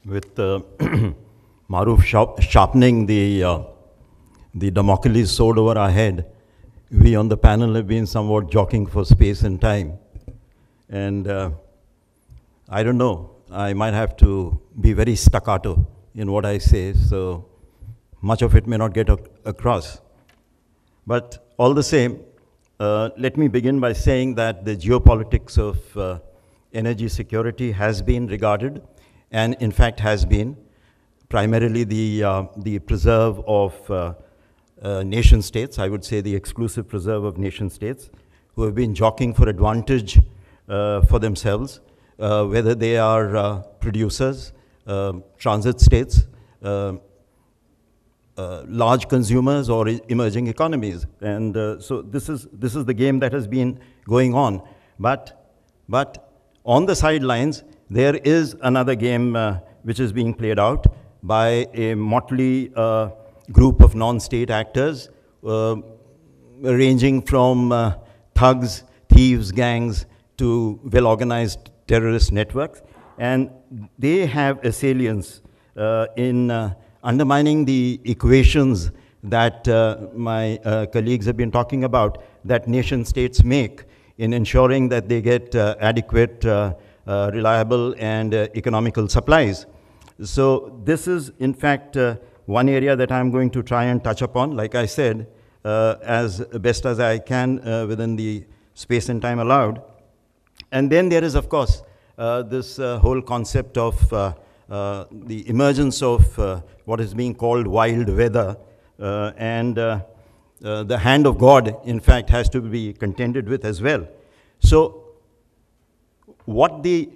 with Maruf sharpening the Damocles sword over our head, we on the panel have been somewhat jockeying for space and time. And I don't know, I might have to be very staccato in what I say, so much of it may not get across. But all the same, let me begin by saying that the geopolitics of energy security has been regarded, and in fact has been, primarily the preserve of nation states, I would say the exclusive preserve of nation states, who have been jockeying for advantage for themselves, whether they are producers, transit states, large consumers, or emerging economies. And so this is the game that has been going on. But on the sidelines, there is another game which is being played out by a motley group of non-state actors, ranging from thugs, thieves, gangs, to well-organized terrorist networks. And they have a salience in undermining the equations that my colleagues have been talking about, that nation states make in ensuring that they get adequate, reliable, and economical supplies. So this is, in fact, one area that I'm going to try and touch upon, like I said, as best as I can within the space and time allowed. And then there is, of course, this whole concept of the emergence of what is being called wild weather, and the hand of God, in fact, has to be contended with as well. So what the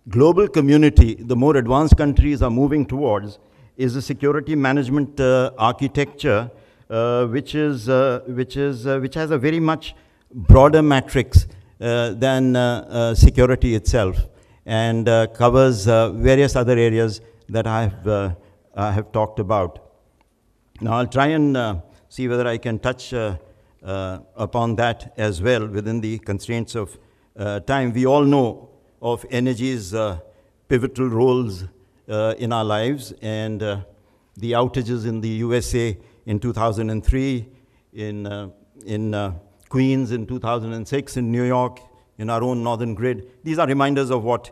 global community, the more advanced countries, are moving towards is a security management architecture which has a very much broader matrix than security itself, and covers various other areas that I have talked about. Now I'll try and see whether I can touch upon that as well within the constraints of time. We all know of energy's pivotal roles in our lives, and the outages in the USA in 2003, in Queens in 2006, in New York, in our own northern grid. These are reminders of what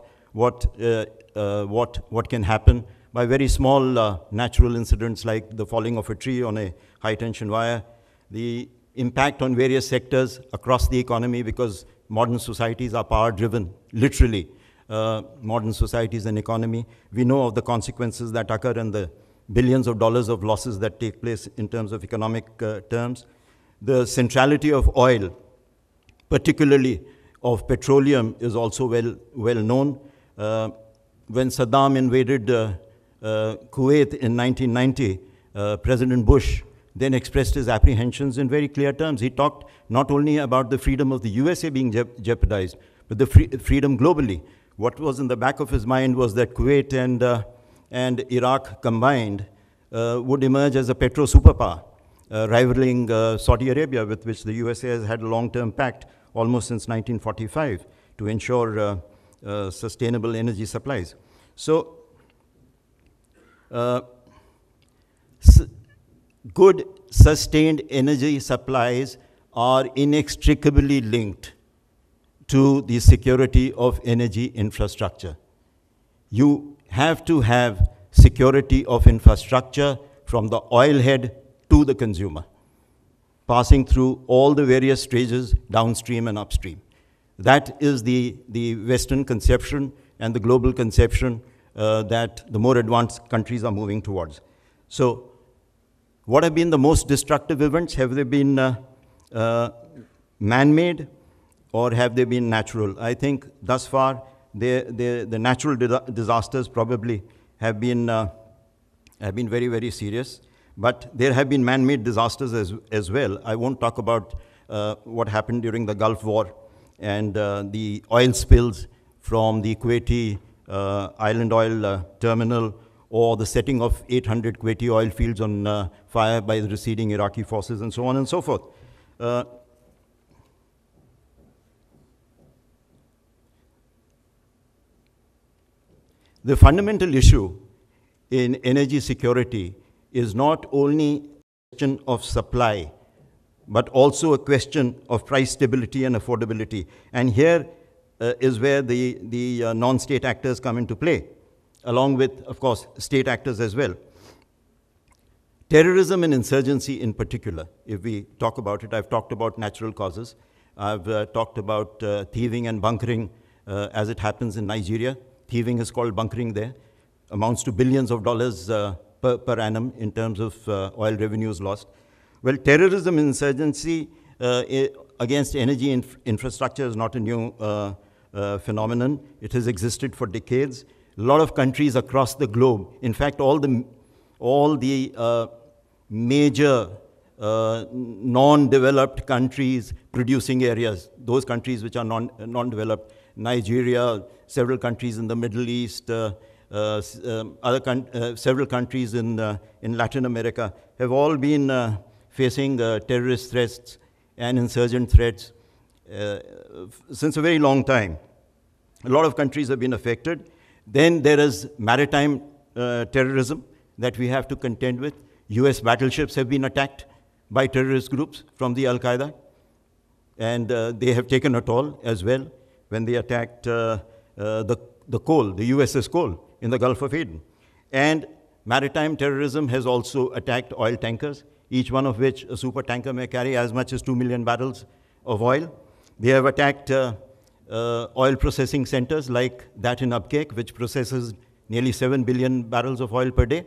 can happen by very small natural incidents like the falling of a tree on a high tension wire, the impact on various sectors across the economy, because modern societies are power driven, literally. Modern societies and economy. We know of the consequences that occur and the billions of dollars of losses that take place in terms of economic terms. The centrality of oil, particularly of petroleum, is also well known. When Saddam invaded Kuwait in 1990, President Bush then expressed his apprehensions in very clear terms. He talked not only about the freedom of the USA being jeopardized, but the freedom globally. What was in the back of his mind was that Kuwait and Iraq combined would emerge as a petro superpower, rivaling Saudi Arabia, with which the USA has had a long-term pact almost since 1945 to ensure sustainable energy supplies. So, good sustained energy supplies are inextricably linked to the security of energy infrastructure. You have to have security of infrastructure from the oil head to the consumer, passing through all the various stages downstream and upstream. That is the Western conception and the global conception that the more advanced countries are moving towards. So what have been the most destructive events? Have they been man-made, or have they been natural? I think thus far, the natural disasters probably have been very, very serious. But there have been man-made disasters as well. I won't talk about what happened during the Gulf War and the oil spills from the Kuwaiti island oil terminal, or the setting of 800 Kuwaiti oil fields on fire by the receding Iraqi forces, and so on and so forth. The fundamental issue in energy security is not only a question of supply, but also a question of price stability and affordability. And here is where the non-state actors come into play, along with, of course, state actors as well. Terrorism and insurgency in particular, if we talk about it, I've talked about natural causes. I've talked about thieving and bunkering as it happens in Nigeria. Thieving is called bunkering there, amounts to billions of dollars per annum in terms of oil revenues lost. Well, terrorism and insurgency against energy infrastructure is not a new phenomenon. It has existed for decades. A lot of countries across the globe, in fact, all the major non-developed countries, producing areas, those countries which are non-developed, Nigeria, several countries in the Middle East, several countries in Latin America, have all been facing terrorist threats and insurgent threats since a very long time. A lot of countries have been affected. Then there is maritime terrorism that we have to contend with. US battleships have been attacked by terrorist groups from the Al-Qaeda, and they have taken a toll as well when they attacked the Cole, the USS Cole in the Gulf of Aden. And maritime terrorism has also attacked oil tankers, each one of which a super tanker may carry as much as 2 million barrels of oil. They have attacked oil processing centers like that in Abqaiq, which processes nearly 7 billion barrels of oil per day.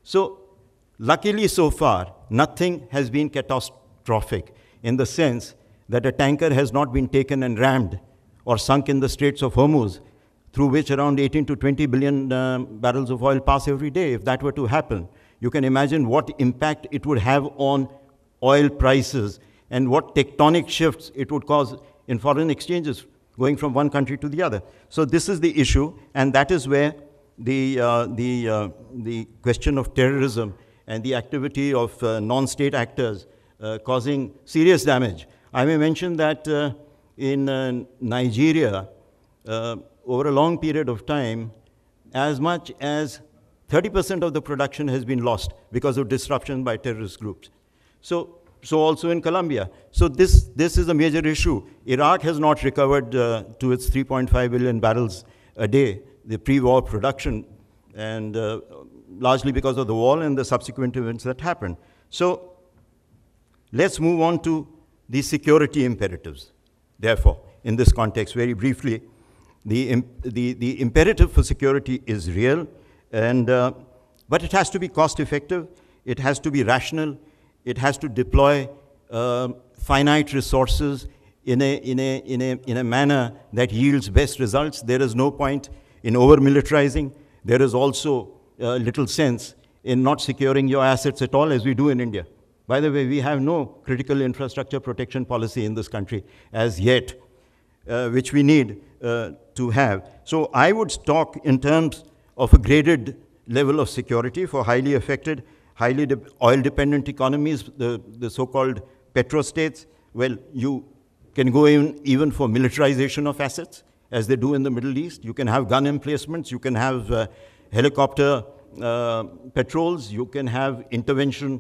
So luckily so far, nothing has been catastrophic in the sense that a tanker has not been taken and rammed or sunk in the Straits of Hormuz, through which around 18 to 20 billion barrels of oil pass every day. If that were to happen, you can imagine what impact it would have on oil prices and what tectonic shifts it would cause in foreign exchanges going from one country to the other. So this is the issue, and that is where the question of terrorism and the activity of non-state actors causing serious damage. I may mention that in Nigeria, over a long period of time, as much as 30% of the production has been lost because of disruption by terrorist groups. So also in Colombia. So this is a major issue. Iraq has not recovered to its 3.5 billion barrels a day, the pre-war production, and largely because of the war and the subsequent events that happened. So let's move on to the security imperatives. Therefore, in this context, very briefly, the imperative for security is real, and but it has to be cost-effective, it has to be rational, it has to deploy finite resources in a manner that yields best results. There is no point in over-militarizing. There is also little sense in not securing your assets at all, as we do in India. By the way, we have no critical infrastructure protection policy in this country as yet, which we need to have. So I would talk in terms of a graded level of security for highly affected, highly oil-dependent economies, the so-called petrostates. Well, you can go in even for militarization of assets, as they do in the Middle East. You can have gun emplacements, you can have helicopter patrols, you can have intervention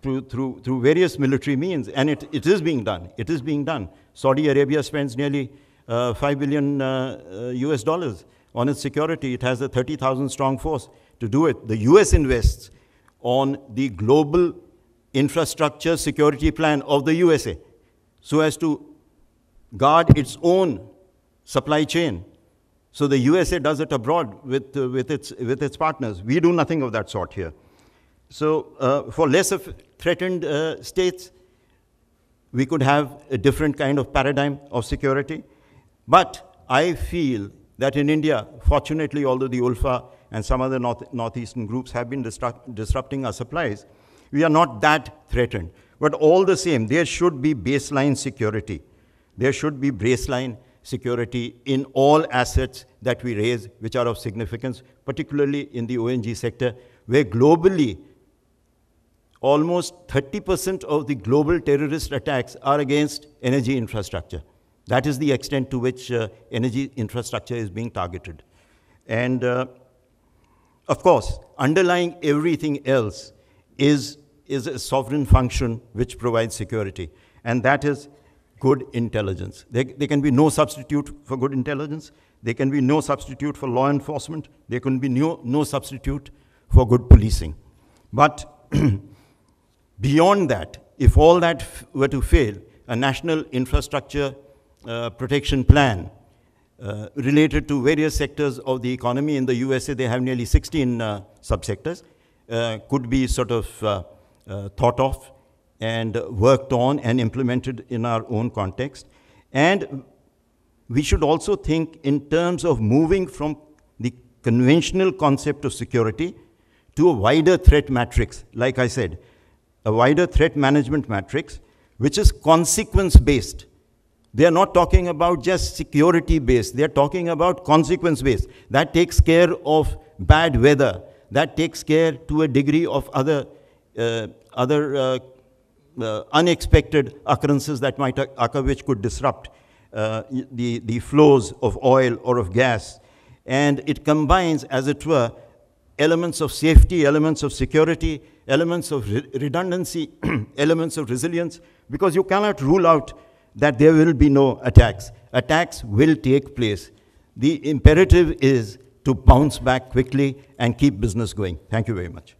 through various military means, and it is being done. It is being done. Saudi Arabia spends nearly $5 billion US dollars on its security. It has a 30,000 strong force to do it. The US invests on the global infrastructure security plan of the USA so as to guard its own supply chain. So the USA does it abroad with its partners. We do nothing of that sort here. So for less threatened states, we could have a different kind of paradigm of security. But I feel that in India, fortunately, although the ULFA and some other northeastern groups have been disrupting our supplies, we are not that threatened. But all the same, there should be baseline security. There should be baseline security in all assets that we raise, which are of significance, particularly in the ONG sector, where globally, almost 30% of the global terrorist attacks are against energy infrastructure. That is the extent to which energy infrastructure is being targeted. And Of course, underlying everything else is a sovereign function which provides security, and that is good intelligence. There can be no substitute for good intelligence. There can be no substitute for law enforcement. There can be no substitute for good policing. But beyond that, if all that were to fail, a national infrastructure protection plan related to various sectors of the economy. In the USA, they have nearly 16 subsectors, could be sort of thought of and worked on and implemented in our own context. And we should also think in terms of moving from the conventional concept of security to a wider threat matrix, like I said, a wider threat management matrix, which is consequence-based. They are not talking about just security-based. They are talking about consequence-based. That takes care of bad weather. That takes care to a degree of other unexpected occurrences that might occur, which could disrupt the flows of oil or of gas. And it combines, as it were, elements of safety, elements of security, elements of redundancy, elements of resilience, because you cannot rule out that there will be no attacks. Attacks will take place. The imperative is to bounce back quickly and keep business going. Thank you very much.